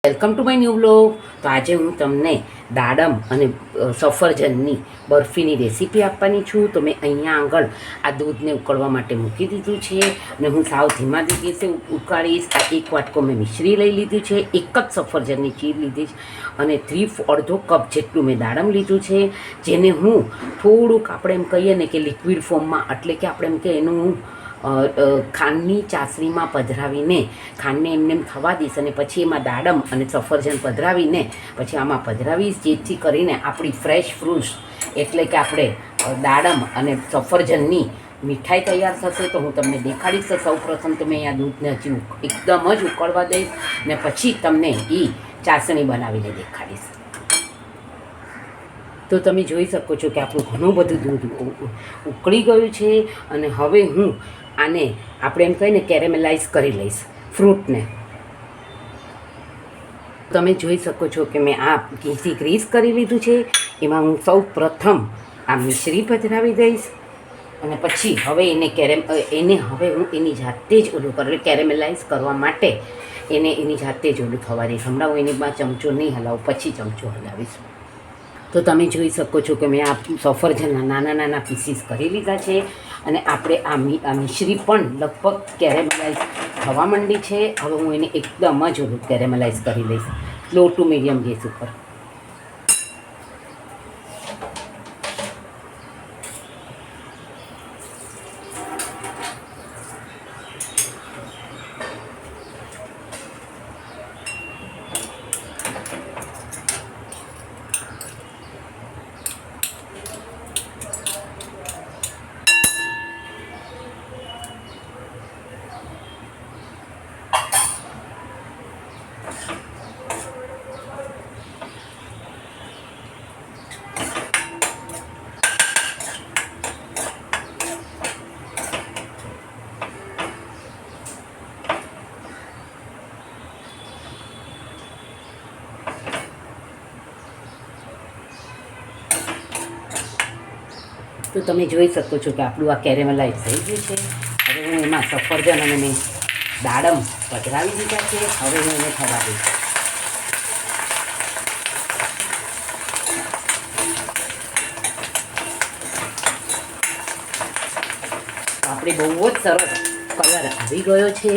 Welcome to my new vlog. તો આજે હું તમને દાડમ અને સફરજનની બરફીની રેસીપી આપવાની છું. તો મેં અહીંયા આગળ આ દૂધને ઉકળવા માટે મૂકી દીધું છે અને હું સાવ ધીમા ગેસે ઉકાળીશ. આ એક વાટકો મેં મિશ્રી લઈ લીધું છે, એક જ સફરજનની ચીર લીધી છે અને અડધો કપ જેટલું મેં દાડમ લીધું છે, જેને હું થોડુંક આપણે એમ કહીએ ને કે લિક્વિડ ફોર્મમાં, એટલે કે આપણે એમ કે એનું ખાંડની ચાસણીમાં પધરાવીને ખાંડને એમને થવા દઈશ અને પછી એમાં દાડમ અને સફરજન પધરાવીને પછી આમાં પધરાવીશ, જેથી કરીને આપણી ફ્રેશ ફ્રૂટ્સ એટલે કે આપણે દાડમ અને સફરજનની મીઠાઈ તૈયાર થશે. તો હું તમને દેખાડીશ. તો સૌ પ્રથમ તો મેં અહીંયા દૂધને હજી એકદમ જ ઉકળવા દઈશ ને પછી તમને એ ચાસણી બનાવીને દેખાડીશ. તો તમે જોઈ શકો છો કે આપણું ઘણું બધું દૂધ ઉકળી ગયું છે અને હવે હું આને આપણે એમ કહીને કેરેમેલાઇઝ કરી લઈશ ફ્રૂટને. તમે જોઈ શકો છો કે મેં આ ઘીથી ગ્રીસ કરી લીધું છે. એમાં હું સૌ પ્રથમ આ મિશ્રી પધરાવી દઈશ અને પછી હવે એને હવે હું એની જાતે જ ઓલું કરું, કેરેમેલાઇઝ કરવા માટે એની જાતે જ ઓલું થવા દઈશ. હમણાં હું એની માં ચમચો નહીં હલાવું, પછી ચમચો હલાવીશ. તો તમે જોઈ શકો છો કે મેં આ સફરજનના નાના નાના પીસીસ કરી લીધા છે અને આપણે આ મિશ્રી પણ લગભગ કેરેમલાઇઝ થવા માંડી છે. હવે હું એને એકદમ જ કેરેમલાઇઝ કરી લઈશ લો ટુ મીડિયમ ગેસ ઉપર. તો તમે જોઈ શકો છો કે આપણું આ કેરેમલાઇઝ થઈ ગયું છે. હવે હું એમાં સફરજન અને મેં દાડમ પધરાવી દીધા છે. હવે હું એને થવા દઈશ. આપણે બહુ જ સરસ કલર આવી ગયો છે.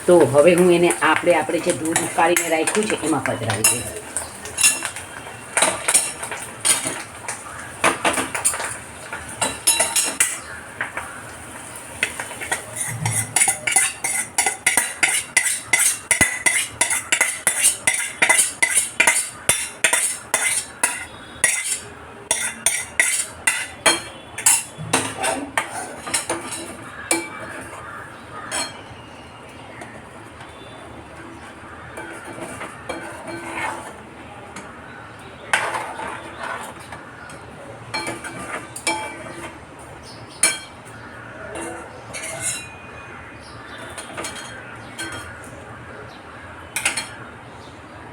તો હવે હું એને આપણે જે દૂધ ઉકાળીને રાખ્યું છે એમાં પધરાવી દઈશ.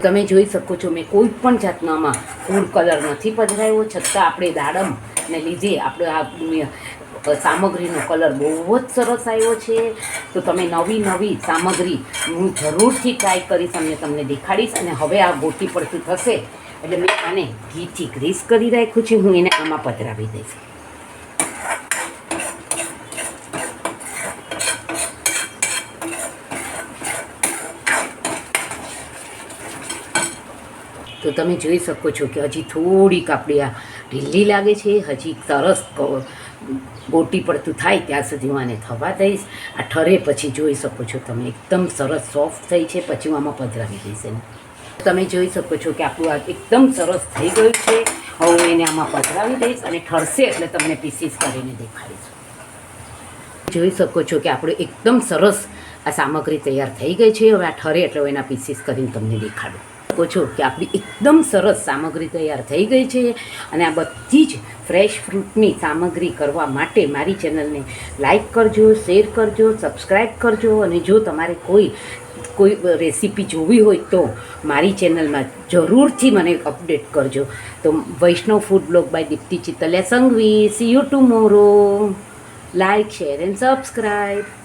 તમે જોઈ શકો છો મેં કોઈ પણ જાતનામાં ફૂડ કલર નથી પધરાવ્યો, છતાં આપણે દાડમને લીધે આપણે આ સામગ્રીનો કલર બહુ જ સરસ આવ્યો છે. તો તમે નવી સામગ્રી હું જરૂરથી ટ્રાય કરીશ અને તમને દેખાડીશ. અને હવે આ ગોટી પડતું થશે એટલે મેં આને ઘીથી ગ્રીસ કરી રાખ્યું છે. હું એને આમાં પધરાવી દઈશ. તો તમે જોઈ શકો છો કે હજી થોડીક આપણી આ ઢીલી લાગે છે. હજી સરસ ગોટી પડતું થાય ત્યાં સુધી હું આને થવા દઈશ. આ ઠરે પછી જોઈ શકો છો તમે એકદમ સરસ સોફ્ટ થઈ છે. પછી હું આમાં પધરાવી દઈશ એને. તમે જોઈ શકો છો કે આપણું આ એકદમ સરસ થઈ ગયું છે. હવે હું એને આમાં પધરાવી દઈશ અને ઠરશે એટલે તમને પીસીસ કરીને દેખાડીશ. જોઈ શકો છો કે આપણે એકદમ સરસ આ સામગ્રી તૈયાર થઈ ગઈ છે. હવે આ ઠરે એટલે એના પીસીસ કરીને તમને દેખાડું. છો કે આપણી એકદમ સરસ સામગ્રી તૈયાર થઈ ગઈ છે અને આ બધી જ ફ્રેશ ફ્રૂટની સામગ્રી કરવા માટે મારી ચેનલને લાઈક કરજો, શેર કરજો, સબસ્ક્રાઈબ કરજો. અને જો તમારે કોઈ રેસીપી જોવી હોય તો મારી ચેનલમાં જરૂરથી મને અપડેટ કરજો. તો Vaishnav food blog by Dipti Chitaliya Sanghavi. See you tomorrow. Like, share and subscribe.